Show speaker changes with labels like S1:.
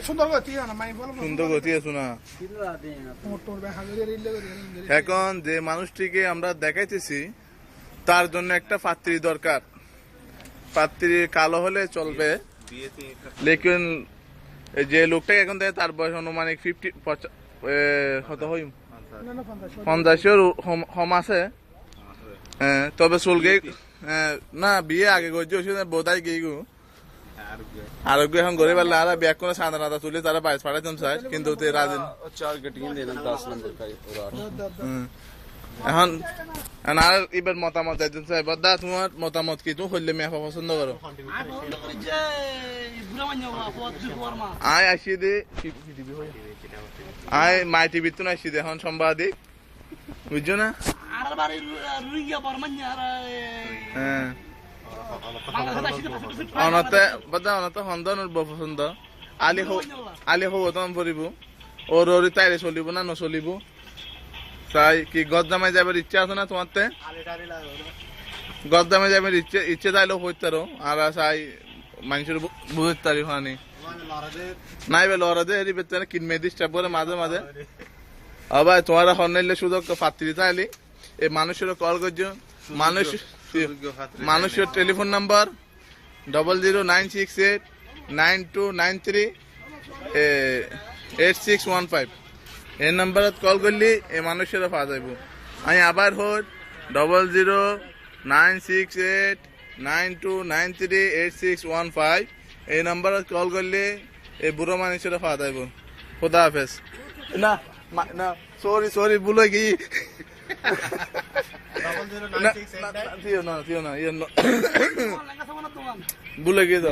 S1: সুন্দর গতি আছে না। এখন যে মানুষটিকে আমরা দেখাইতেছি তার জন্য একটা পাত্রী দরকার। পাত্রী কালো হলে চলবে, লেকিন যে লোকটাকে এখন দেয় তার বয়স অনুমানিক 50 কম আছে। তবে চলগে না বিয়ে আগে করছে বোধাই গিয়ে আরোগ্য এখন ঘরে পারলে আর ব্যাগ করে সাদা নাদা তুলে তারা বাইশ পাঠাইতাম চাই, কিন্তু রাজি এখন আর এবার মতামত চাইতেন চাই। বদা তোমার মতামত কি? তুমি হইলে মেয়ে পছন্দ করো? আয় আসি দে, আয় মাই টিভি তো আসি দে এখন সম্বাদিক, বুঝছো না? হ্যাঁ অনতে বদা অনতে সন্ধান পছন্দ আলি হব তোমার পড়িব ওর ওর তাইলে চলিব না নচলিব? তাই কি গদ্দামাই যাবার ইচ্ছা আছে না তোমার? গদ্দামাই যাবার ইচ্ছে চাইলেও হইতারো আর চাই মানুষের বুঝতে তারি হানি নাই বে লড়াদে হেরি বেতনে কিনমে ডিস্টার্ব করে মাঝে মাঝে। আবার তোমার হন্নাইলে সুযোগ পাত্রী চাইলি এই মানুষের কল করছো। মানুষের টেলিফোন নাম্বার 0096892938615 এই নাম্বারত কল করলি এই মানুষের পাওয়া যাইব। আমি আবার হল 0096892938615 এই নাম্বারত কল করলে এই বুড়ো মানুষের পাওয়া যাইব। খোদা হাফেজ। না না সরি ভুলে কি ভুলে গিয়ে